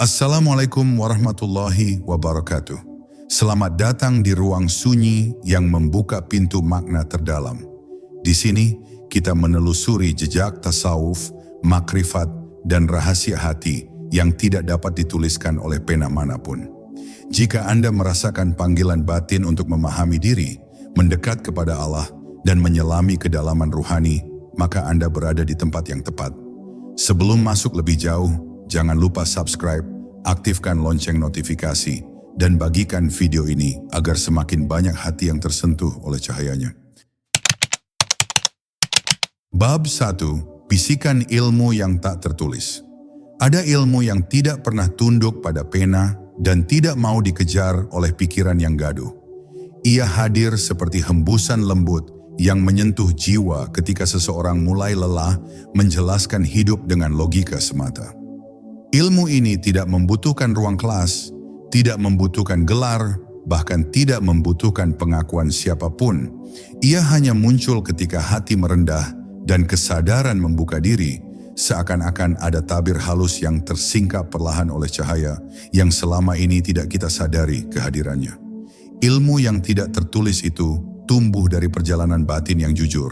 Assalamualaikum warahmatullahi wabarakatuh. Selamat datang di ruang sunyi yang membuka pintu makna terdalam. Di sini kita menelusuri jejak tasawuf, makrifat, dan rahasia hati yang tidak dapat dituliskan oleh pena manapun. Jika Anda merasakan panggilan batin untuk memahami diri, mendekat kepada Allah, dan menyelami kedalaman ruhani, maka Anda berada di tempat yang tepat. Sebelum masuk lebih jauh, jangan lupa subscribe, aktifkan lonceng notifikasi, dan bagikan video ini agar semakin banyak hati yang tersentuh oleh cahayanya. Bab 1. Bisikan ilmu yang tak tertulis. Ada ilmu yang tidak pernah tunduk pada pena dan tidak mau dikejar oleh pikiran yang gaduh. Ia hadir seperti hembusan lembut yang menyentuh jiwa ketika seseorang mulai lelah menjelaskan hidup dengan logika semata. Ilmu ini tidak membutuhkan ruang kelas, tidak membutuhkan gelar, bahkan tidak membutuhkan pengakuan siapapun. Ia hanya muncul ketika hati merendah dan kesadaran membuka diri, seakan-akan ada tabir halus yang tersingkap perlahan oleh cahaya yang selama ini tidak kita sadari kehadirannya. Ilmu yang tidak tertulis itu tumbuh dari perjalanan batin yang jujur.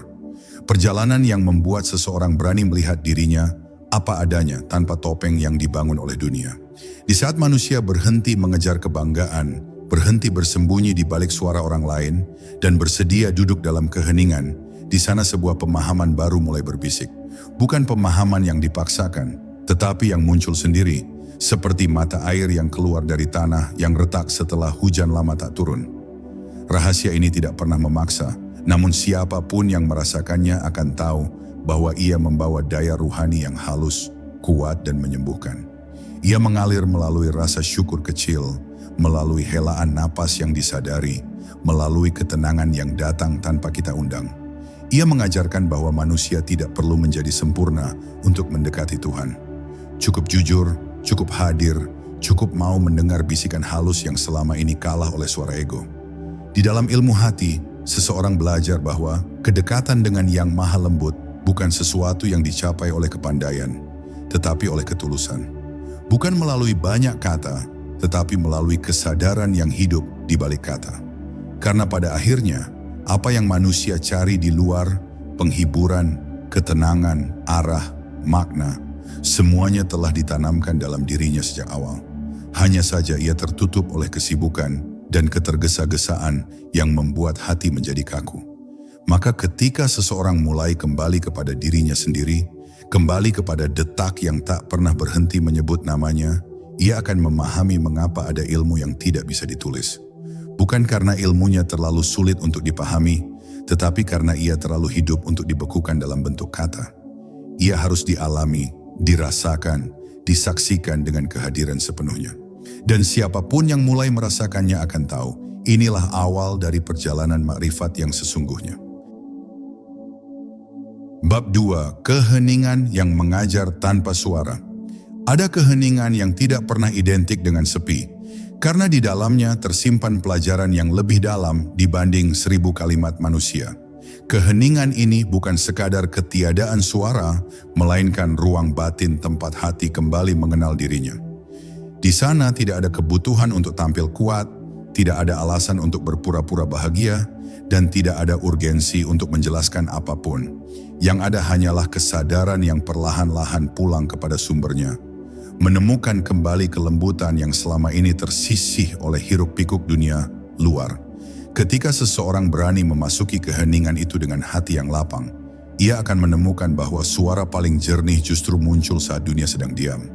Perjalanan yang membuat seseorang berani melihat dirinya apa adanya tanpa topeng yang dibangun oleh dunia. Di saat manusia berhenti mengejar kebanggaan, berhenti bersembunyi di balik suara orang lain, dan bersedia duduk dalam keheningan, di sana sebuah pemahaman baru mulai berbisik. Bukan pemahaman yang dipaksakan, tetapi yang muncul sendiri, seperti mata air yang keluar dari tanah yang retak setelah hujan lama tak turun. Rahasia ini tidak pernah memaksa, namun siapapun yang merasakannya akan tahu bahwa ia membawa daya ruhani yang halus, kuat, dan menyembuhkan. Ia mengalir melalui rasa syukur kecil, melalui helaan napas yang disadari, melalui ketenangan yang datang tanpa kita undang. Ia mengajarkan bahwa manusia tidak perlu menjadi sempurna untuk mendekati Tuhan. Cukup jujur, cukup hadir, cukup mau mendengar bisikan halus yang selama ini kalah oleh suara ego. Di dalam ilmu hati, seseorang belajar bahwa kedekatan dengan yang maha lembut bukan sesuatu yang dicapai oleh kepandaian, tetapi oleh ketulusan. Bukan melalui banyak kata, tetapi melalui kesadaran yang hidup di balik kata. Karena pada akhirnya, apa yang manusia cari di luar, penghiburan, ketenangan, arah, makna, semuanya telah ditanamkan dalam dirinya sejak awal. Hanya saja ia tertutup oleh kesibukan dan ketergesa-gesaan yang membuat hati menjadi kaku. Maka ketika seseorang mulai kembali kepada dirinya sendiri, kembali kepada detak yang tak pernah berhenti menyebut namanya, ia akan memahami mengapa ada ilmu yang tidak bisa ditulis. Bukan karena ilmunya terlalu sulit untuk dipahami, tetapi karena ia terlalu hidup untuk dibekukan dalam bentuk kata. Ia harus dialami, dirasakan, disaksikan dengan kehadiran sepenuhnya. Dan siapapun yang mulai merasakannya akan tahu, inilah awal dari perjalanan makrifat yang sesungguhnya. Bab 2. Keheningan yang mengajar tanpa suara. Ada keheningan yang tidak pernah identik dengan sepi, karena di dalamnya tersimpan pelajaran yang lebih dalam dibanding 1000 kalimat manusia. Keheningan ini bukan sekadar ketiadaan suara, melainkan ruang batin tempat hati kembali mengenal dirinya. Di sana tidak ada kebutuhan untuk tampil kuat, tidak ada alasan untuk berpura-pura bahagia, dan tidak ada urgensi untuk menjelaskan apapun. Yang ada hanyalah kesadaran yang perlahan-lahan pulang kepada sumbernya, menemukan kembali kelembutan yang selama ini tersisih oleh hiruk-pikuk dunia luar. Ketika seseorang berani memasuki keheningan itu dengan hati yang lapang, ia akan menemukan bahwa suara paling jernih justru muncul saat dunia sedang diam.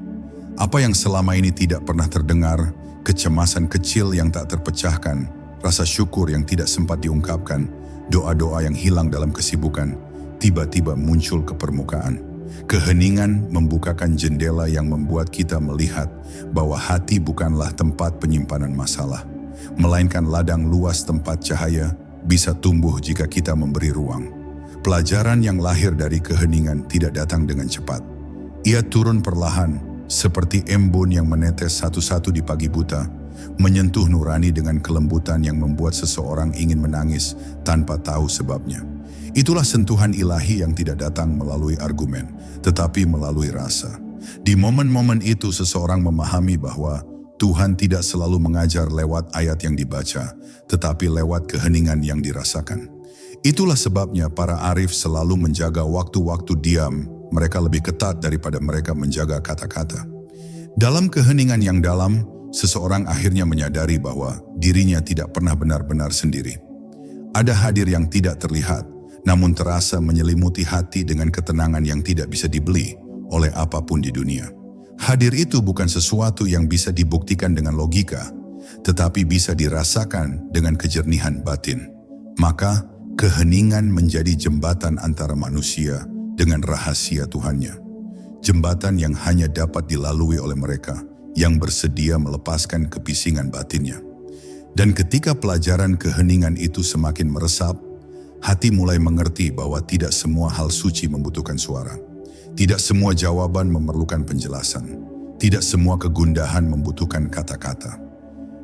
Apa yang selama ini tidak pernah terdengar, kecemasan kecil yang tak terpecahkan, rasa syukur yang tidak sempat diungkapkan, doa-doa yang hilang dalam kesibukan, tiba-tiba muncul ke permukaan. Keheningan membukakan jendela yang membuat kita melihat bahwa hati bukanlah tempat penyimpanan masalah, melainkan ladang luas tempat cahaya bisa tumbuh jika kita memberi ruang. Pelajaran yang lahir dari keheningan tidak datang dengan cepat. Ia turun perlahan, seperti embun yang menetes satu-satu di pagi buta, menyentuh nurani dengan kelembutan yang membuat seseorang ingin menangis tanpa tahu sebabnya. Itulah sentuhan ilahi yang tidak datang melalui argumen, tetapi melalui rasa. Di momen-momen itu seseorang memahami bahwa Tuhan tidak selalu mengajar lewat ayat yang dibaca, tetapi lewat keheningan yang dirasakan. Itulah sebabnya para arif selalu menjaga waktu-waktu diam, mereka lebih ketat daripada mereka menjaga kata-kata. Dalam keheningan yang dalam, seseorang akhirnya menyadari bahwa dirinya tidak pernah benar-benar sendiri. Ada hadir yang tidak terlihat, namun terasa menyelimuti hati dengan ketenangan yang tidak bisa dibeli oleh apapun di dunia. Hadir itu bukan sesuatu yang bisa dibuktikan dengan logika, tetapi bisa dirasakan dengan kejernihan batin. Maka, keheningan menjadi jembatan antara manusia dengan rahasia Tuhannya. Jembatan yang hanya dapat dilalui oleh mereka yang bersedia melepaskan kebisingan batinnya. Dan ketika pelajaran keheningan itu semakin meresap, hati mulai mengerti bahwa tidak semua hal suci membutuhkan suara. Tidak semua jawaban memerlukan penjelasan. Tidak semua kegundahan membutuhkan kata-kata.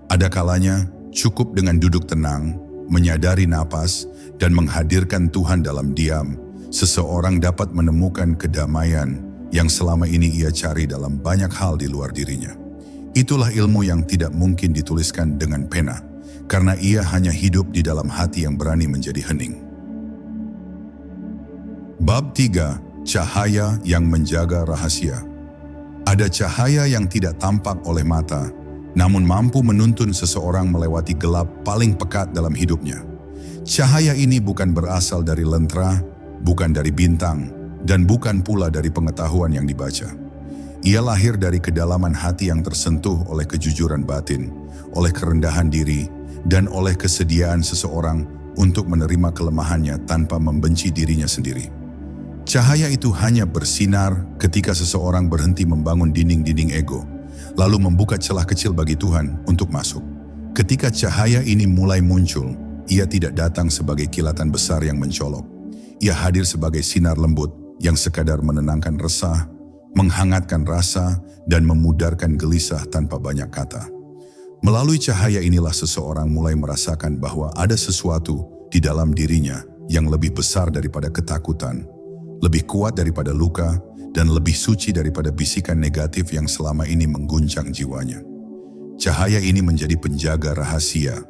Ada kalanya cukup dengan duduk tenang, menyadari napas, dan menghadirkan Tuhan dalam diam, seseorang dapat menemukan kedamaian yang selama ini ia cari dalam banyak hal di luar dirinya. Itulah ilmu yang tidak mungkin dituliskan dengan pena, karena ia hanya hidup di dalam hati yang berani menjadi hening. Bab 3. Cahaya yang menjaga rahasia. Ada cahaya yang tidak tampak oleh mata, namun mampu menuntun seseorang melewati gelap paling pekat dalam hidupnya. Cahaya ini bukan berasal dari lentera, bukan dari bintang, dan bukan pula dari pengetahuan yang dibaca. Ia lahir dari kedalaman hati yang tersentuh oleh kejujuran batin, oleh kerendahan diri, dan oleh kesediaan seseorang untuk menerima kelemahannya tanpa membenci dirinya sendiri. Cahaya itu hanya bersinar ketika seseorang berhenti membangun dinding-dinding ego, lalu membuka celah kecil bagi Tuhan untuk masuk. Ketika cahaya ini mulai muncul, ia tidak datang sebagai kilatan besar yang mencolok. Ia hadir sebagai sinar lembut yang sekadar menenangkan resah, menghangatkan rasa, dan memudarkan gelisah tanpa banyak kata. Melalui cahaya inilah seseorang mulai merasakan bahwa ada sesuatu di dalam dirinya yang lebih besar daripada ketakutan, lebih kuat daripada luka, dan lebih suci daripada bisikan negatif yang selama ini mengguncang jiwanya. Cahaya ini menjadi penjaga rahasia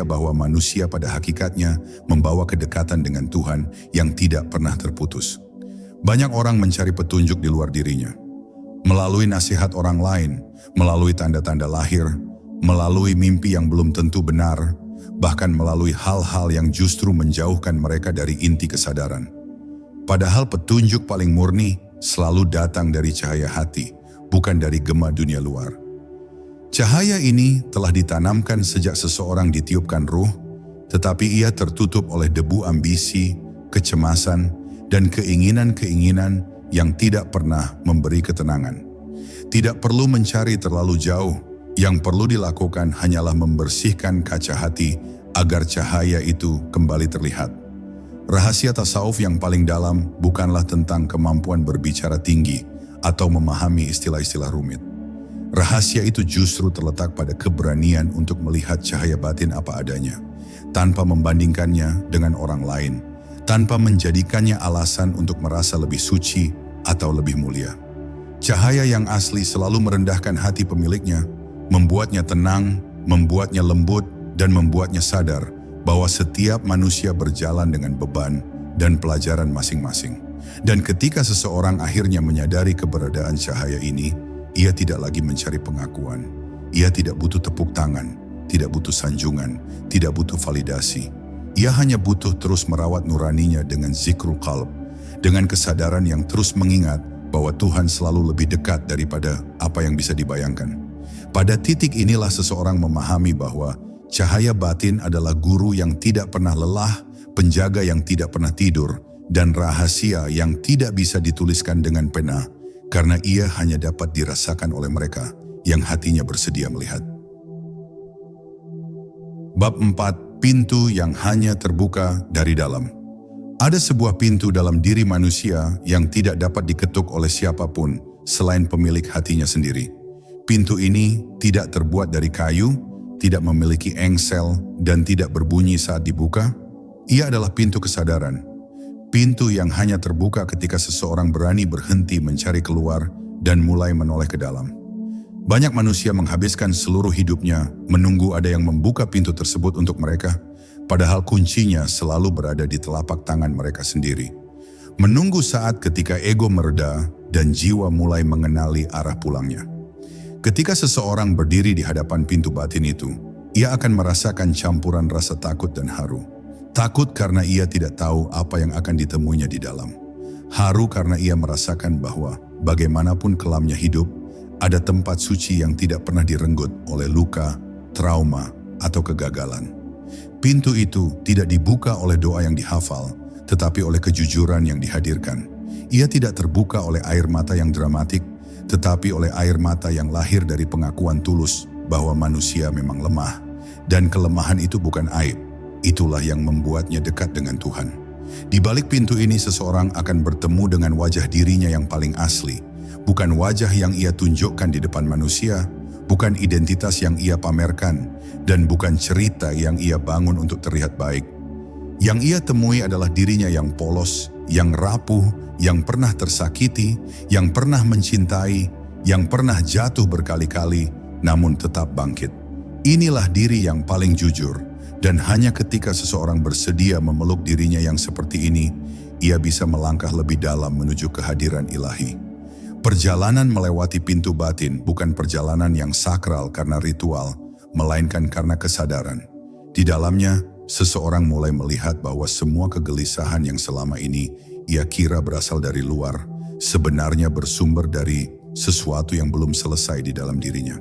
bahwa manusia pada hakikatnya membawa kedekatan dengan Tuhan yang tidak pernah terputus. Banyak orang mencari petunjuk di luar dirinya, melalui nasihat orang lain, melalui tanda-tanda lahir, melalui mimpi yang belum tentu benar, bahkan melalui hal-hal yang justru menjauhkan mereka dari inti kesadaran. Padahal petunjuk paling murni selalu datang dari cahaya hati, bukan dari gema dunia luar. Cahaya ini telah ditanamkan sejak seseorang ditiupkan ruh, tetapi ia tertutup oleh debu ambisi, kecemasan, dan keinginan-keinginan yang tidak pernah memberi ketenangan. Tidak perlu mencari terlalu jauh, yang perlu dilakukan hanyalah membersihkan kaca hati agar cahaya itu kembali terlihat. Rahasia tasawuf yang paling dalam bukanlah tentang kemampuan berbicara tinggi atau memahami istilah-istilah rumit. Rahasia itu justru terletak pada keberanian untuk melihat cahaya batin apa adanya, tanpa membandingkannya dengan orang lain, tanpa menjadikannya alasan untuk merasa lebih suci atau lebih mulia. Cahaya yang asli selalu merendahkan hati pemiliknya, membuatnya tenang, membuatnya lembut, dan membuatnya sadar bahwa setiap manusia berjalan dengan beban dan pelajaran masing-masing. Dan ketika seseorang akhirnya menyadari keberadaan cahaya ini, ia tidak lagi mencari pengakuan. Ia tidak butuh tepuk tangan, tidak butuh sanjungan, tidak butuh validasi. Ia hanya butuh terus merawat nuraninya dengan zikrul qalb, dengan kesadaran yang terus mengingat bahwa Tuhan selalu lebih dekat daripada apa yang bisa dibayangkan. Pada titik inilah seseorang memahami bahwa cahaya batin adalah guru yang tidak pernah lelah, penjaga yang tidak pernah tidur, dan rahasia yang tidak bisa dituliskan dengan pena, karena ia hanya dapat dirasakan oleh mereka yang hatinya bersedia melihat. Bab 4. Pintu yang hanya terbuka dari dalam. Ada sebuah pintu dalam diri manusia yang tidak dapat diketuk oleh siapapun selain pemilik hatinya sendiri. Pintu ini tidak terbuat dari kayu, tidak memiliki engsel, dan tidak berbunyi saat dibuka. Ia adalah pintu kesadaran. Pintu yang hanya terbuka ketika seseorang berani berhenti mencari keluar dan mulai menoleh ke dalam. Banyak manusia menghabiskan seluruh hidupnya menunggu ada yang membuka pintu tersebut untuk mereka, padahal kuncinya selalu berada di telapak tangan mereka sendiri. Menunggu saat ketika ego mereda dan jiwa mulai mengenali arah pulangnya. Ketika seseorang berdiri di hadapan pintu batin itu, ia akan merasakan campuran rasa takut dan haru. Takut karena ia tidak tahu apa yang akan ditemuinya di dalam. Haru karena ia merasakan bahwa bagaimanapun kelamnya hidup, ada tempat suci yang tidak pernah direnggut oleh luka, trauma, atau kegagalan. Pintu itu tidak dibuka oleh doa yang dihafal, tetapi oleh kejujuran yang dihadirkan. Ia tidak terbuka oleh air mata yang dramatik, tetapi oleh air mata yang lahir dari pengakuan tulus bahwa manusia memang lemah, dan kelemahan itu bukan aib. Itulah yang membuatnya dekat dengan Tuhan. Di balik pintu ini seseorang akan bertemu dengan wajah dirinya yang paling asli, bukan wajah yang ia tunjukkan di depan manusia, bukan identitas yang ia pamerkan, dan bukan cerita yang ia bangun untuk terlihat baik. Yang ia temui adalah dirinya yang polos, yang rapuh, yang pernah tersakiti, yang pernah mencintai, yang pernah jatuh berkali-kali, namun tetap bangkit. Inilah diri yang paling jujur, dan hanya ketika seseorang bersedia memeluk dirinya yang seperti ini, ia bisa melangkah lebih dalam menuju kehadiran ilahi. Perjalanan melewati pintu batin bukan perjalanan yang sakral karena ritual, melainkan karena kesadaran. Di dalamnya, seseorang mulai melihat bahwa semua kegelisahan yang selama ini ia kira berasal dari luar, sebenarnya bersumber dari sesuatu yang belum selesai di dalam dirinya.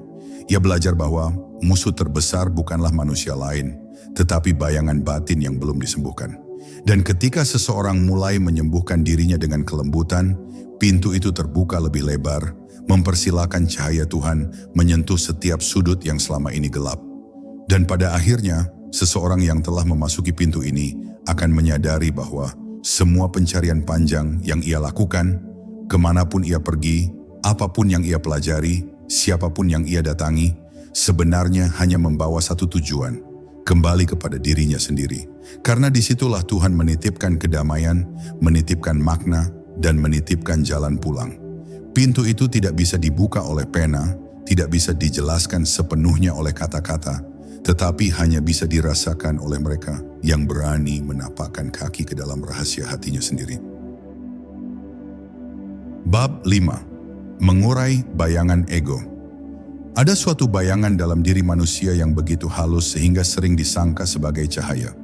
Ia belajar bahwa musuh terbesar bukanlah manusia lain, tetapi bayangan batin yang belum disembuhkan. Dan ketika seseorang mulai menyembuhkan dirinya dengan kelembutan, pintu itu terbuka lebih lebar, mempersilakan cahaya Tuhan menyentuh setiap sudut yang selama ini gelap. Dan pada akhirnya, seseorang yang telah memasuki pintu ini akan menyadari bahwa semua pencarian panjang yang ia lakukan, kemanapun ia pergi, apapun yang ia pelajari, siapapun yang ia datangi, sebenarnya hanya membawa satu tujuan, kembali kepada dirinya sendiri. Karena disitulah Tuhan menitipkan kedamaian, menitipkan makna, dan menitipkan jalan pulang. Pintu itu tidak bisa dibuka oleh pena, tidak bisa dijelaskan sepenuhnya oleh kata-kata, tetapi hanya bisa dirasakan oleh mereka yang berani menapakkan kaki ke dalam rahasia hatinya sendiri. Bab 5. Mengurai bayangan ego. Ada suatu bayangan dalam diri manusia yang begitu halus sehingga sering disangka sebagai cahaya.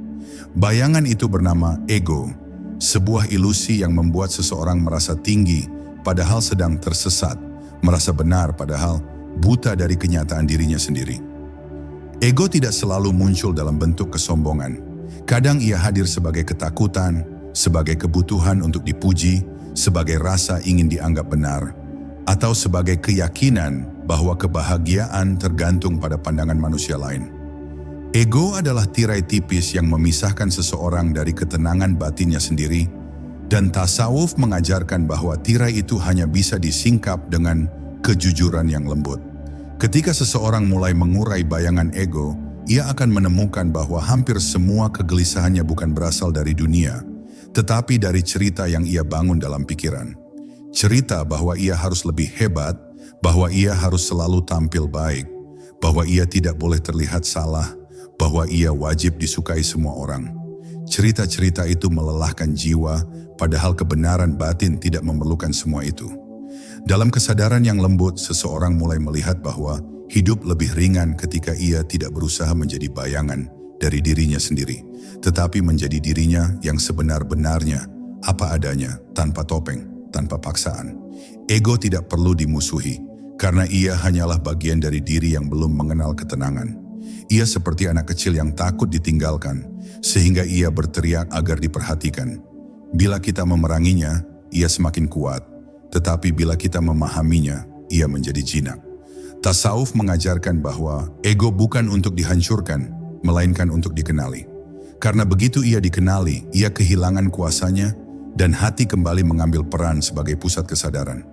Bayangan itu bernama ego, sebuah ilusi yang membuat seseorang merasa tinggi padahal sedang tersesat, merasa benar padahal buta dari kenyataan dirinya sendiri. Ego tidak selalu muncul dalam bentuk kesombongan. Kadang ia hadir sebagai ketakutan, sebagai kebutuhan untuk dipuji, sebagai rasa ingin dianggap benar, atau sebagai keyakinan bahwa kebahagiaan tergantung pada pandangan manusia lain. Ego adalah tirai tipis yang memisahkan seseorang dari ketenangan batinnya sendiri, dan tasawuf mengajarkan bahwa tirai itu hanya bisa disingkap dengan kejujuran yang lembut. Ketika seseorang mulai mengurai bayangan ego, ia akan menemukan bahwa hampir semua kegelisahannya bukan berasal dari dunia, tetapi dari cerita yang ia bangun dalam pikiran. Cerita bahwa ia harus lebih hebat, bahwa ia harus selalu tampil baik, bahwa ia tidak boleh terlihat salah, bahwa ia wajib disukai semua orang. Cerita-cerita itu melelahkan jiwa, padahal kebenaran batin tidak memerlukan semua itu. Dalam kesadaran yang lembut, seseorang mulai melihat bahwa hidup lebih ringan ketika ia tidak berusaha menjadi bayangan dari dirinya sendiri, tetapi menjadi dirinya yang sebenar-benarnya, apa adanya, tanpa topeng, tanpa paksaan. Ego tidak perlu dimusuhi, karena ia hanyalah bagian dari diri yang belum mengenal ketenangan. Ia seperti anak kecil yang takut ditinggalkan, sehingga ia berteriak agar diperhatikan. Bila kita memeranginya, ia semakin kuat. Tetapi bila kita memahaminya, ia menjadi jinak. Tasawuf mengajarkan bahwa ego bukan untuk dihancurkan, melainkan untuk dikenali. Karena begitu ia dikenali, ia kehilangan kuasanya, dan hati kembali mengambil peran sebagai pusat kesadaran.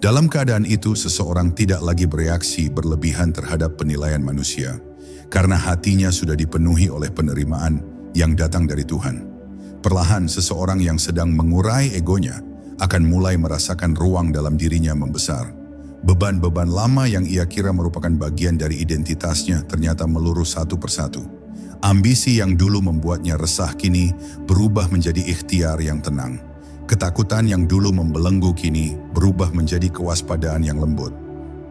Dalam keadaan itu, seseorang tidak lagi bereaksi berlebihan terhadap penilaian manusia, karena hatinya sudah dipenuhi oleh penerimaan yang datang dari Tuhan. Perlahan, seseorang yang sedang mengurai egonya akan mulai merasakan ruang dalam dirinya membesar. Beban-beban lama yang ia kira merupakan bagian dari identitasnya ternyata meluruh satu persatu. Ambisi yang dulu membuatnya resah kini berubah menjadi ikhtiar yang tenang. Ketakutan yang dulu membelenggu kini berubah menjadi kewaspadaan yang lembut.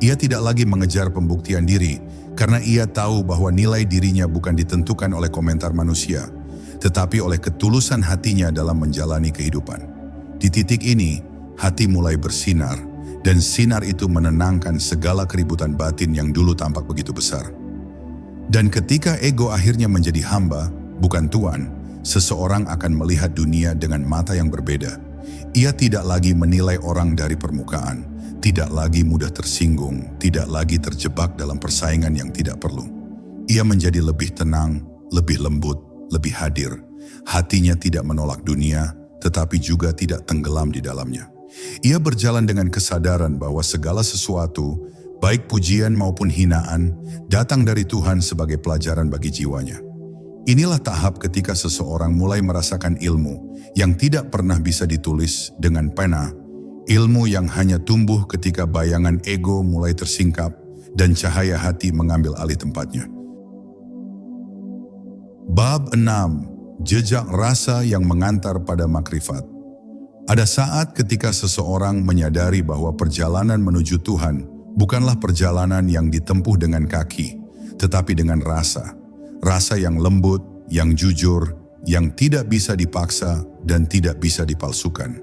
Ia tidak lagi mengejar pembuktian diri karena ia tahu bahwa nilai dirinya bukan ditentukan oleh komentar manusia, tetapi oleh ketulusan hatinya dalam menjalani kehidupan. Di titik ini, hati mulai bersinar, dan sinar itu menenangkan segala keributan batin yang dulu tampak begitu besar. Dan ketika ego akhirnya menjadi hamba, bukan tuan, seseorang akan melihat dunia dengan mata yang berbeda. Ia tidak lagi menilai orang dari permukaan, tidak lagi mudah tersinggung, tidak lagi terjebak dalam persaingan yang tidak perlu. Ia menjadi lebih tenang, lebih lembut, lebih hadir. Hatinya tidak menolak dunia, tetapi juga tidak tenggelam di dalamnya. Ia berjalan dengan kesadaran bahwa segala sesuatu, baik pujian maupun hinaan, datang dari Tuhan sebagai pelajaran bagi jiwanya. Inilah tahap ketika seseorang mulai merasakan ilmu yang tidak pernah bisa ditulis dengan pena, ilmu yang hanya tumbuh ketika bayangan ego mulai tersingkap dan cahaya hati mengambil alih tempatnya. Bab 6. Jejak rasa yang mengantar pada makrifat. Ada saat ketika seseorang menyadari bahwa perjalanan menuju Tuhan bukanlah perjalanan yang ditempuh dengan kaki, tetapi dengan rasa. Rasa yang lembut, yang jujur, yang tidak bisa dipaksa dan tidak bisa dipalsukan.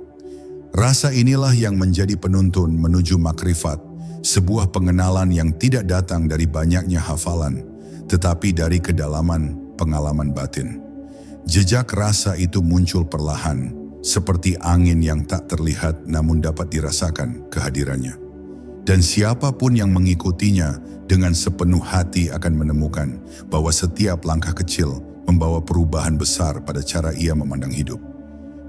Rasa inilah yang menjadi penuntun menuju makrifat, sebuah pengenalan yang tidak datang dari banyaknya hafalan, tetapi dari kedalaman pengalaman batin. Jejak rasa itu muncul perlahan, seperti angin yang tak terlihat namun dapat dirasakan kehadirannya. Dan siapapun yang mengikutinya dengan sepenuh hati akan menemukan bahwa setiap langkah kecil membawa perubahan besar pada cara ia memandang hidup.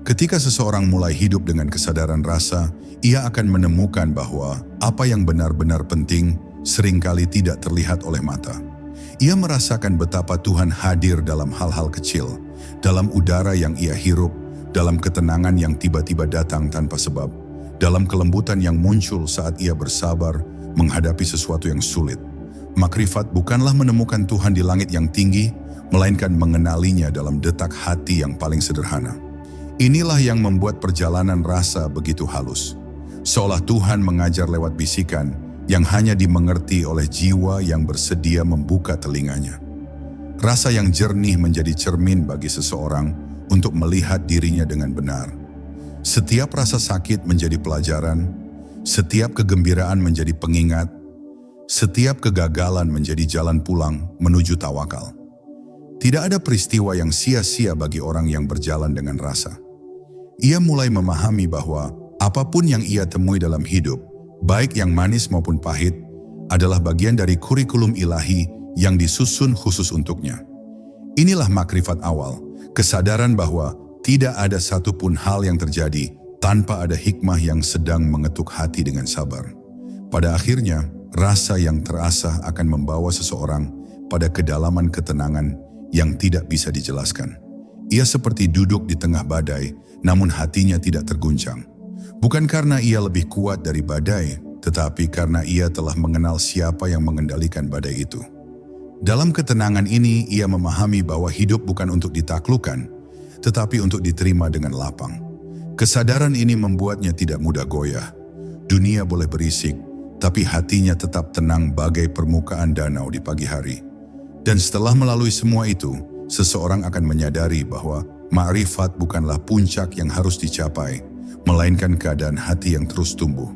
Ketika seseorang mulai hidup dengan kesadaran rasa, ia akan menemukan bahwa apa yang benar-benar penting seringkali tidak terlihat oleh mata. Ia merasakan betapa Tuhan hadir dalam hal-hal kecil, dalam udara yang ia hirup, dalam ketenangan yang tiba-tiba datang tanpa sebab, dalam kelembutan yang muncul saat ia bersabar menghadapi sesuatu yang sulit. Makrifat bukanlah menemukan Tuhan di langit yang tinggi, melainkan mengenalinya dalam detak hati yang paling sederhana. Inilah yang membuat perjalanan rasa begitu halus. Seolah Tuhan mengajar lewat bisikan yang hanya dimengerti oleh jiwa yang bersedia membuka telinganya. Rasa yang jernih menjadi cermin bagi seseorang untuk melihat dirinya dengan benar. Setiap rasa sakit menjadi pelajaran, setiap kegembiraan menjadi pengingat, setiap kegagalan menjadi jalan pulang menuju tawakal. Tidak ada peristiwa yang sia-sia bagi orang yang berjalan dengan rasa. Ia mulai memahami bahwa apapun yang ia temui dalam hidup, baik yang manis maupun pahit, adalah bagian dari kurikulum ilahi yang disusun khusus untuknya. Inilah makrifat awal, kesadaran bahwa tidak ada satupun hal yang terjadi tanpa ada hikmah yang sedang mengetuk hati dengan sabar. Pada akhirnya, rasa yang terasah akan membawa seseorang pada kedalaman ketenangan yang tidak bisa dijelaskan. Ia seperti duduk di tengah badai, namun hatinya tidak terguncang. Bukan karena ia lebih kuat dari badai, tetapi karena ia telah mengenal siapa yang mengendalikan badai itu. Dalam ketenangan ini, ia memahami bahwa hidup bukan untuk ditaklukkan, tetapi untuk diterima dengan lapang. Kesadaran ini membuatnya tidak mudah goyah. Dunia boleh berisik, tapi hatinya tetap tenang bagai permukaan danau di pagi hari. Dan setelah melalui semua itu, seseorang akan menyadari bahwa makrifat bukanlah puncak yang harus dicapai, melainkan keadaan hati yang terus tumbuh.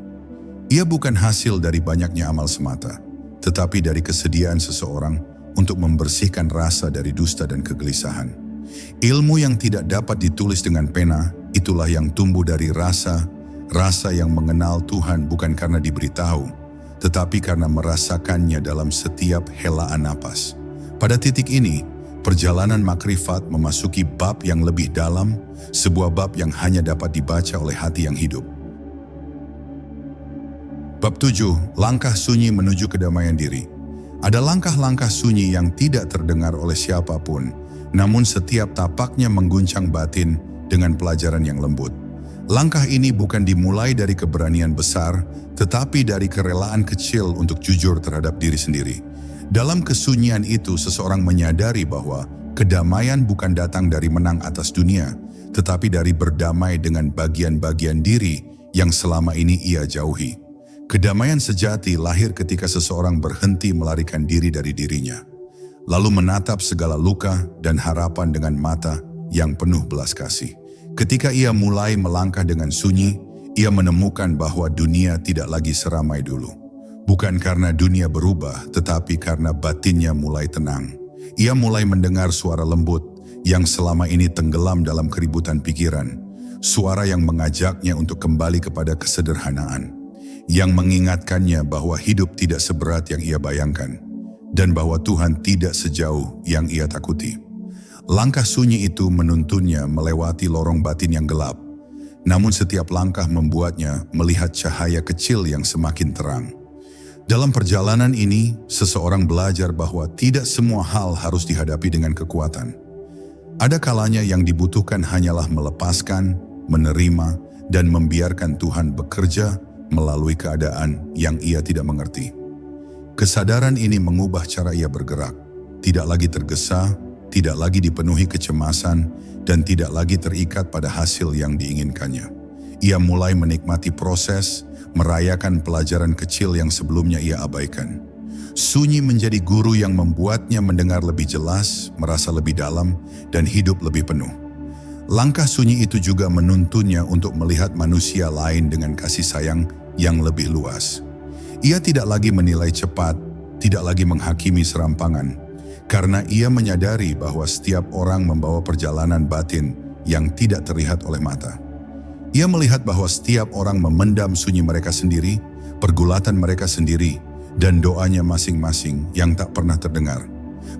Ia bukan hasil dari banyaknya amal semata, tetapi dari kesediaan seseorang untuk membersihkan rasa dari dusta dan kegelisahan. Ilmu yang tidak dapat ditulis dengan pena, itulah yang tumbuh dari rasa yang mengenal Tuhan bukan karena diberitahu, tetapi karena merasakannya dalam setiap helaan napas. Pada titik ini, perjalanan makrifat memasuki bab yang lebih dalam, sebuah bab yang hanya dapat dibaca oleh hati yang hidup. Bab 7, langkah sunyi menuju kedamaian diri. Ada langkah-langkah sunyi yang tidak terdengar oleh siapapun, namun setiap tapaknya mengguncang batin dengan pelajaran yang lembut. Langkah ini bukan dimulai dari keberanian besar, tetapi dari kerelaan kecil untuk jujur terhadap diri sendiri. Dalam kesunyian itu, seseorang menyadari bahwa kedamaian bukan datang dari menang atas dunia, tetapi dari berdamai dengan bagian-bagian diri yang selama ini ia jauhi. Kedamaian sejati lahir ketika seseorang berhenti melarikan diri dari dirinya, lalu menatap segala luka dan harapan dengan mata yang penuh belas kasih. Ketika ia mulai melangkah dengan sunyi, ia menemukan bahwa dunia tidak lagi seramai dulu. Bukan karena dunia berubah, tetapi karena batinnya mulai tenang. Ia mulai mendengar suara lembut yang selama ini tenggelam dalam keributan pikiran. Suara yang mengajaknya untuk kembali kepada kesederhanaan, yang mengingatkannya bahwa hidup tidak seberat yang ia bayangkan, dan bahwa Tuhan tidak sejauh yang ia takuti. Langkah sunyi itu menuntunnya melewati lorong batin yang gelap, namun setiap langkah membuatnya melihat cahaya kecil yang semakin terang. Dalam perjalanan ini, seseorang belajar bahwa tidak semua hal harus dihadapi dengan kekuatan. Ada kalanya yang dibutuhkan hanyalah melepaskan, menerima, dan membiarkan Tuhan bekerja melalui keadaan yang ia tidak mengerti. Kesadaran ini mengubah cara ia bergerak, tidak lagi tergesa, tidak lagi dipenuhi kecemasan, dan tidak lagi terikat pada hasil yang diinginkannya. Ia mulai menikmati proses, merayakan pelajaran kecil yang sebelumnya ia abaikan. Sunyi menjadi guru yang membuatnya mendengar lebih jelas, merasa lebih dalam, dan hidup lebih penuh. Langkah sunyi itu juga menuntunnya untuk melihat manusia lain dengan kasih sayang yang lebih luas. Ia tidak lagi menilai cepat, tidak lagi menghakimi serampangan, karena ia menyadari bahwa setiap orang membawa perjalanan batin yang tidak terlihat oleh mata. Ia melihat bahwa setiap orang memendam sunyi mereka sendiri, pergulatan mereka sendiri, dan doanya masing-masing yang tak pernah terdengar.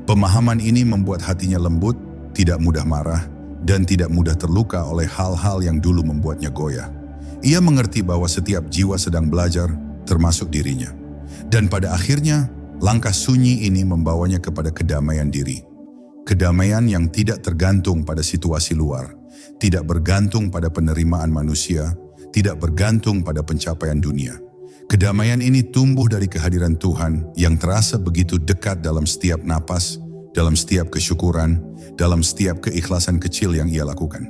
Pemahaman ini membuat hatinya lembut, tidak mudah marah, dan tidak mudah terluka oleh hal-hal yang dulu membuatnya goyah. Ia mengerti bahwa setiap jiwa sedang belajar, termasuk dirinya. Dan pada akhirnya, langkah sunyi ini membawanya kepada kedamaian diri. Kedamaian yang tidak tergantung pada situasi luar, tidak bergantung pada penerimaan manusia, tidak bergantung pada pencapaian dunia. Kedamaian ini tumbuh dari kehadiran Tuhan yang terasa begitu dekat dalam setiap napas, dalam setiap kesyukuran, dalam setiap keikhlasan kecil yang ia lakukan.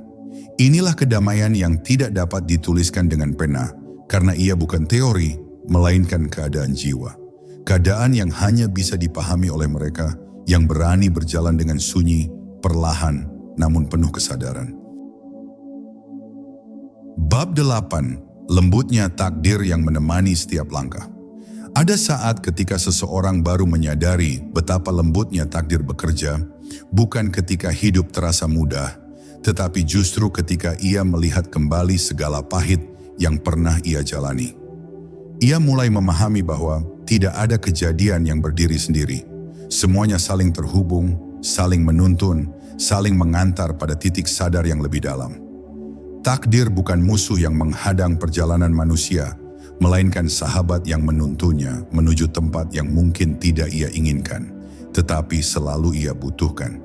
Inilah kedamaian yang tidak dapat dituliskan dengan pena, karena ia bukan teori, melainkan keadaan jiwa. Keadaan yang hanya bisa dipahami oleh mereka yang berani berjalan dengan sunyi, perlahan, namun penuh kesadaran. Bab 8. Lembutnya takdir yang menemani setiap langkah. Ada saat ketika seseorang baru menyadari betapa lembutnya takdir bekerja, bukan ketika hidup terasa mudah, tetapi justru ketika ia melihat kembali segala pahit yang pernah ia jalani. Ia mulai memahami bahwa tidak ada kejadian yang berdiri sendiri. Semuanya saling terhubung, saling menuntun, saling mengantar pada titik sadar yang lebih dalam. Takdir bukan musuh yang menghadang perjalanan manusia, melainkan sahabat yang menuntunnya menuju tempat yang mungkin tidak ia inginkan, tetapi selalu ia butuhkan.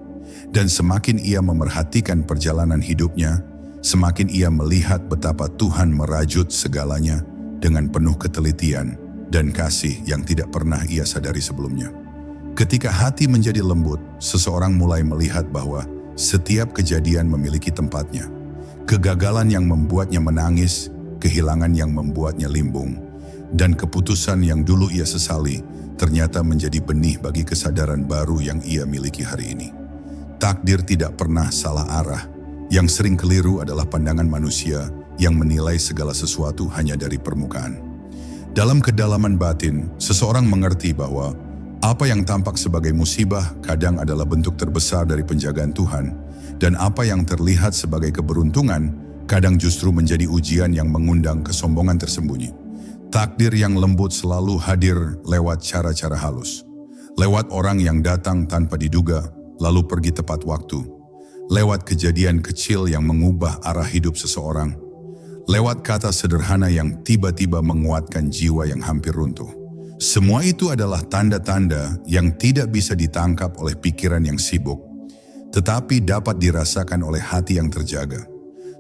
Dan semakin ia memerhatikan perjalanan hidupnya, semakin ia melihat betapa Tuhan merajut segalanya dengan penuh ketelitian dan kasih yang tidak pernah ia sadari sebelumnya. Ketika hati menjadi lembut, seseorang mulai melihat bahwa setiap kejadian memiliki tempatnya. Kegagalan yang membuatnya menangis, kehilangan yang membuatnya limbung, dan keputusan yang dulu ia sesali ternyata menjadi benih bagi kesadaran baru yang ia miliki hari ini. Takdir tidak pernah salah arah. Yang sering keliru adalah pandangan manusia yang menilai segala sesuatu hanya dari permukaan. Dalam kedalaman batin, seseorang mengerti bahwa apa yang tampak sebagai musibah kadang adalah bentuk terbesar dari penjagaan Tuhan, dan apa yang terlihat sebagai keberuntungan kadang justru menjadi ujian yang mengundang kesombongan tersembunyi. Takdir yang lembut selalu hadir lewat cara-cara halus, lewat orang yang datang tanpa diduga, lalu pergi tepat waktu, lewat kejadian kecil yang mengubah arah hidup seseorang, lewat kata sederhana yang tiba-tiba menguatkan jiwa yang hampir runtuh. Semua itu adalah tanda-tanda yang tidak bisa ditangkap oleh pikiran yang sibuk, tetapi dapat dirasakan oleh hati yang terjaga.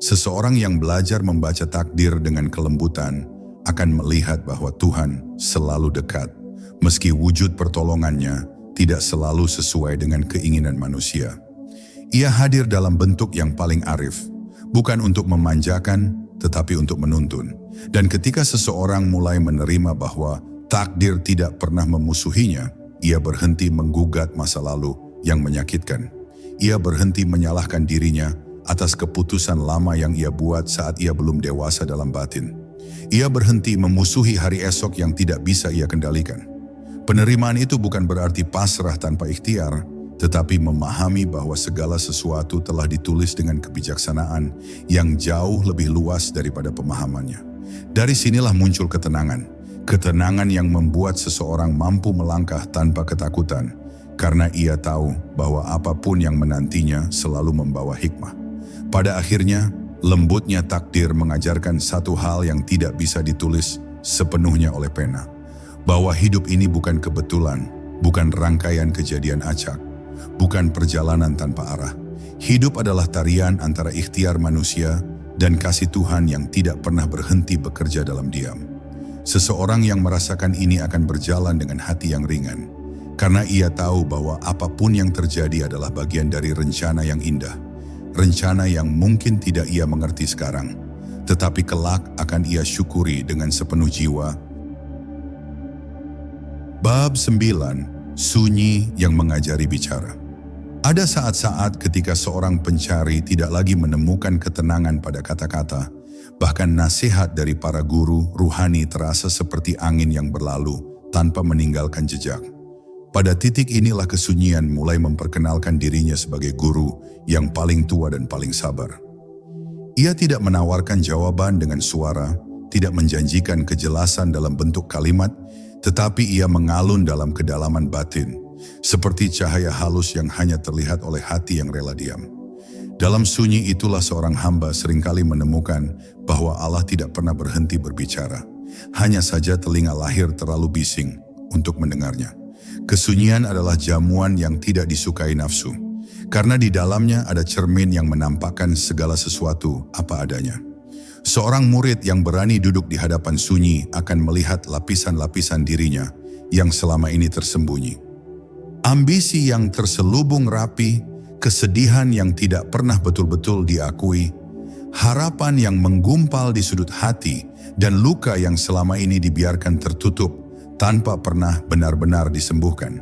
Seseorang yang belajar membaca takdir dengan kelembutan akan melihat bahwa Tuhan selalu dekat, meski wujud pertolongannya tidak selalu sesuai dengan keinginan manusia. Ia hadir dalam bentuk yang paling arif, bukan untuk memanjakan, tetapi untuk menuntun. Dan ketika seseorang mulai menerima bahwa takdir tidak pernah memusuhinya, ia berhenti menggugat masa lalu yang menyakitkan. Ia berhenti menyalahkan dirinya atas keputusan lama yang ia buat saat ia belum dewasa dalam batin. Ia berhenti memusuhi hari esok yang tidak bisa ia kendalikan. Penerimaan itu bukan berarti pasrah tanpa ikhtiar, tetapi memahami bahwa segala sesuatu telah ditulis dengan kebijaksanaan yang jauh lebih luas daripada pemahamannya. Dari sinilah muncul ketenangan. Ketenangan yang membuat seseorang mampu melangkah tanpa ketakutan, karena ia tahu bahwa apapun yang menantinya selalu membawa hikmah. Pada akhirnya, lembutnya takdir mengajarkan satu hal yang tidak bisa ditulis sepenuhnya oleh pena. Bahwa hidup ini bukan kebetulan, bukan rangkaian kejadian acak, bukan perjalanan tanpa arah. Hidup adalah tarian antara ikhtiar manusia dan kasih Tuhan yang tidak pernah berhenti bekerja dalam diam. Seseorang yang merasakan ini akan berjalan dengan hati yang ringan, karena ia tahu bahwa apapun yang terjadi adalah bagian dari rencana yang indah. Rencana yang mungkin tidak ia mengerti sekarang, tetapi kelak akan ia syukuri dengan sepenuh jiwa. Bab 9. Sunyi yang mengajari bicara. Ada saat-saat ketika seorang pencari tidak lagi menemukan ketenangan pada kata-kata, bahkan nasihat dari para guru ruhani terasa seperti angin yang berlalu tanpa meninggalkan jejak. Pada titik inilah kesunyian mulai memperkenalkan dirinya sebagai guru yang paling tua dan paling sabar. Ia tidak menawarkan jawaban dengan suara, tidak menjanjikan kejelasan dalam bentuk kalimat, tetapi ia mengalun dalam kedalaman batin, seperti cahaya halus yang hanya terlihat oleh hati yang rela diam. Dalam sunyi itulah seorang hamba seringkali menemukan bahwa Allah tidak pernah berhenti berbicara. Hanya saja telinga lahir terlalu bising untuk mendengarnya. Kesunyian adalah jamuan yang tidak disukai nafsu, karena di dalamnya ada cermin yang menampakkan segala sesuatu apa adanya. Seorang murid yang berani duduk di hadapan sunyi akan melihat lapisan-lapisan dirinya yang selama ini tersembunyi. Ambisi yang terselubung rapi, kesedihan yang tidak pernah betul-betul diakui, harapan yang menggumpal di sudut hati, dan luka yang selama ini dibiarkan tertutup tanpa pernah benar-benar disembuhkan.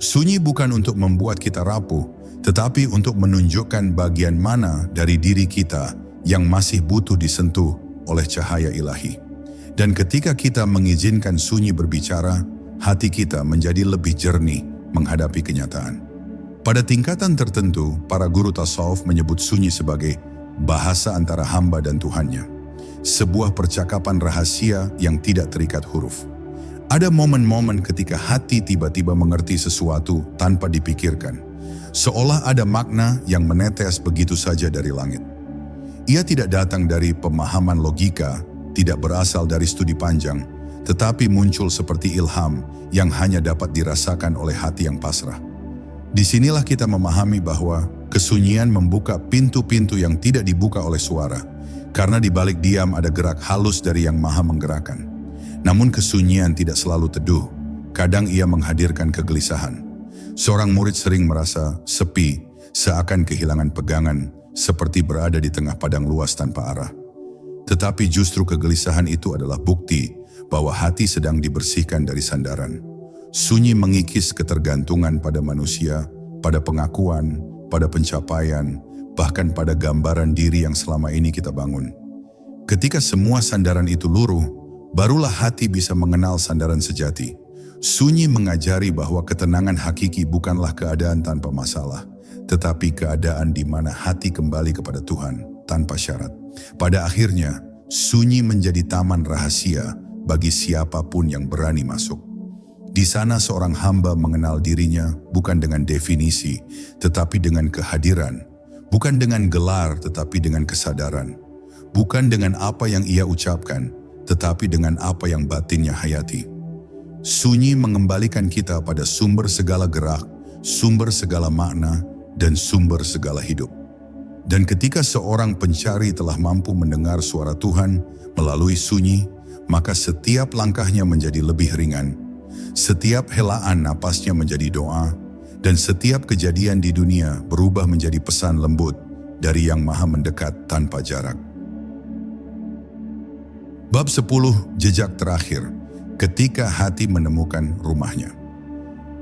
Sunyi bukan untuk membuat kita rapuh, tetapi untuk menunjukkan bagian mana dari diri kita yang masih butuh disentuh oleh cahaya ilahi. Dan ketika kita mengizinkan sunyi berbicara, hati kita menjadi lebih jernih menghadapi kenyataan. Pada tingkatan tertentu, para guru tasawuf menyebut sunyi sebagai bahasa antara hamba dan Tuhannya. Sebuah percakapan rahasia yang tidak terikat huruf. Ada momen-momen ketika hati tiba-tiba mengerti sesuatu tanpa dipikirkan, seolah ada makna yang menetes begitu saja dari langit. Ia tidak datang dari pemahaman logika, tidak berasal dari studi panjang, tetapi muncul seperti ilham yang hanya dapat dirasakan oleh hati yang pasrah. Disinilah kita memahami bahwa kesunyian membuka pintu-pintu yang tidak dibuka oleh suara, karena di balik diam ada gerak halus dari Yang Maha Menggerakkan. Namun kesunyian tidak selalu teduh, kadang ia menghadirkan kegelisahan. Seorang murid sering merasa sepi, seakan kehilangan pegangan, seperti berada di tengah padang luas tanpa arah. Tetapi justru kegelisahan itu adalah bukti bahwa hati sedang dibersihkan dari sandaran. Sunyi mengikis ketergantungan pada manusia, pada pengakuan, pada pencapaian, bahkan pada gambaran diri yang selama ini kita bangun. Ketika semua sandaran itu luruh, barulah hati bisa mengenal sandaran sejati. Sunyi mengajari bahwa ketenangan hakiki bukanlah keadaan tanpa masalah, tetapi keadaan di mana hati kembali kepada Tuhan tanpa syarat. Pada akhirnya, sunyi menjadi taman rahasia bagi siapapun yang berani masuk. Di sana seorang hamba mengenal dirinya bukan dengan definisi, tetapi dengan kehadiran. Bukan dengan gelar, tetapi dengan kesadaran. Bukan dengan apa yang ia ucapkan, tetapi dengan apa yang batinnya hayati. Sunyi mengembalikan kita pada sumber segala gerak, sumber segala makna, dan sumber segala hidup. Dan ketika seorang pencari telah mampu mendengar suara Tuhan melalui sunyi, maka setiap langkahnya menjadi lebih ringan. Setiap helaan napasnya menjadi doa, dan setiap kejadian di dunia berubah menjadi pesan lembut dari Yang Maha Mendekat tanpa jarak. Bab 10, jejak terakhir, ketika hati menemukan rumahnya.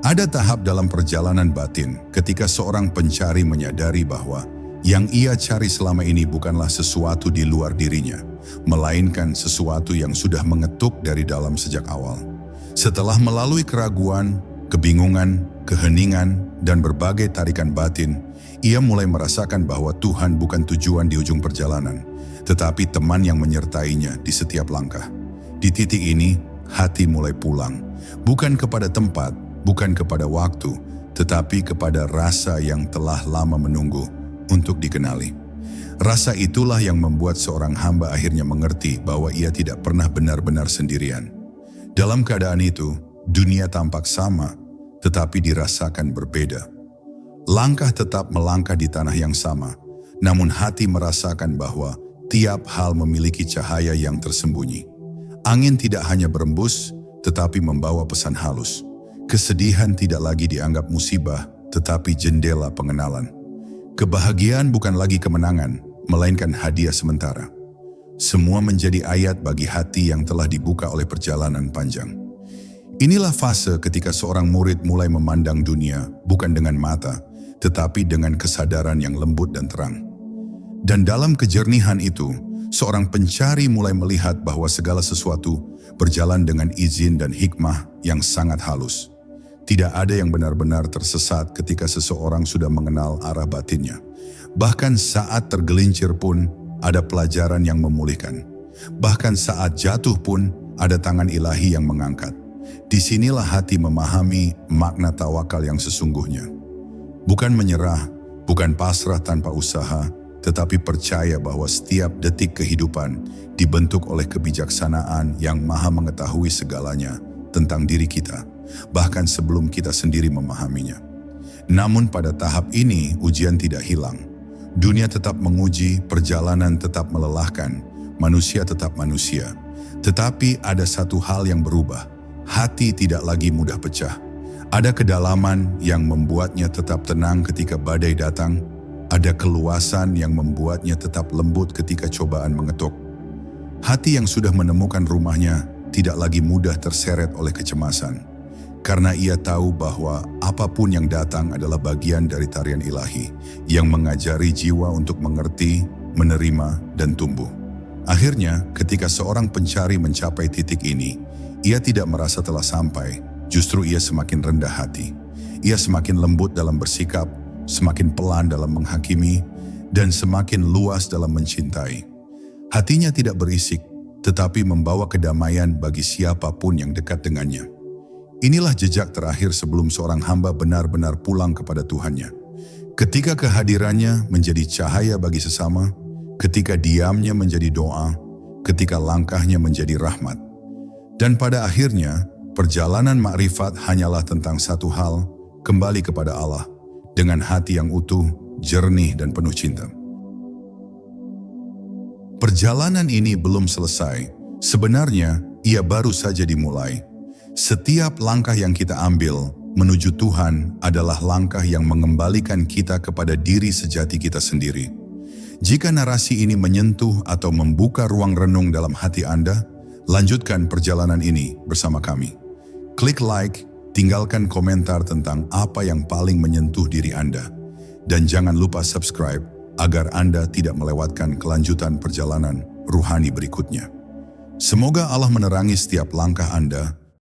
Ada tahap dalam perjalanan batin ketika seorang pencari menyadari bahwa yang ia cari selama ini bukanlah sesuatu di luar dirinya, melainkan sesuatu yang sudah mengetuk dari dalam sejak awal. Setelah melalui keraguan, kebingungan, keheningan, dan berbagai tarikan batin, ia mulai merasakan bahwa Tuhan bukan tujuan di ujung perjalanan, tetapi teman yang menyertainya di setiap langkah. Di titik ini, hati mulai pulang, bukan kepada tempat, bukan kepada waktu, tetapi kepada rasa yang telah lama menunggu untuk dikenali. Rasa itulah yang membuat seorang hamba akhirnya mengerti bahwa ia tidak pernah benar-benar sendirian. Dalam keadaan itu, dunia tampak sama, tetapi dirasakan berbeda. Langkah tetap melangkah di tanah yang sama, namun hati merasakan bahwa tiap hal memiliki cahaya yang tersembunyi. Angin tidak hanya berembus, tetapi membawa pesan halus. Kesedihan tidak lagi dianggap musibah, tetapi jendela pengenalan. Kebahagiaan bukan lagi kemenangan, melainkan hadiah sementara. Semua menjadi ayat bagi hati yang telah dibuka oleh perjalanan panjang. Inilah fase ketika seorang murid mulai memandang dunia bukan dengan mata, tetapi dengan kesadaran yang lembut dan terang. Dan dalam kejernihan itu, seorang pencari mulai melihat bahwa segala sesuatu berjalan dengan izin dan hikmah yang sangat halus. Tidak ada yang benar-benar tersesat ketika seseorang sudah mengenal arah batinnya. Bahkan saat tergelincir pun ada pelajaran yang memulihkan. Bahkan saat jatuh pun ada tangan ilahi yang mengangkat. Disinilah hati memahami makna tawakal yang sesungguhnya. Bukan menyerah, bukan pasrah tanpa usaha, tetapi percaya bahwa setiap detik kehidupan dibentuk oleh kebijaksanaan yang maha mengetahui segalanya tentang diri kita, bahkan sebelum kita sendiri memahaminya. Namun pada tahap ini ujian tidak hilang. Dunia tetap menguji, perjalanan tetap melelahkan, manusia tetap manusia. Tetapi ada satu hal yang berubah, hati tidak lagi mudah pecah. Ada kedalaman yang membuatnya tetap tenang ketika badai datang, ada keluasan yang membuatnya tetap lembut ketika cobaan mengetuk. Hati yang sudah menemukan rumahnya tidak lagi mudah terseret oleh kecemasan, karena ia tahu bahwa apapun yang datang adalah bagian dari tarian ilahi yang mengajari jiwa untuk mengerti, menerima, dan tumbuh. Akhirnya, ketika seorang pencari mencapai titik ini, ia tidak merasa telah sampai, justru ia semakin rendah hati. Ia semakin lembut dalam bersikap, semakin pelan dalam menghakimi, dan semakin luas dalam mencintai. Hatinya tidak berisik, tetapi membawa kedamaian bagi siapapun yang dekat dengannya. Inilah jejak terakhir sebelum seorang hamba benar-benar pulang kepada Tuhannya. Ketika kehadirannya menjadi cahaya bagi sesama, ketika diamnya menjadi doa, ketika langkahnya menjadi rahmat. Dan pada akhirnya, perjalanan makrifat hanyalah tentang satu hal, kembali kepada Allah, dengan hati yang utuh, jernih, dan penuh cinta. Perjalanan ini belum selesai. Sebenarnya, ia baru saja dimulai. Setiap langkah yang kita ambil menuju Tuhan adalah langkah yang mengembalikan kita kepada diri sejati kita sendiri. Jika narasi ini menyentuh atau membuka ruang renung dalam hati Anda, lanjutkan perjalanan ini bersama kami. Klik like, tinggalkan komentar tentang apa yang paling menyentuh diri Anda. Dan jangan lupa subscribe agar Anda tidak melewatkan kelanjutan perjalanan ruhani berikutnya. Semoga Allah menerangi setiap langkah Anda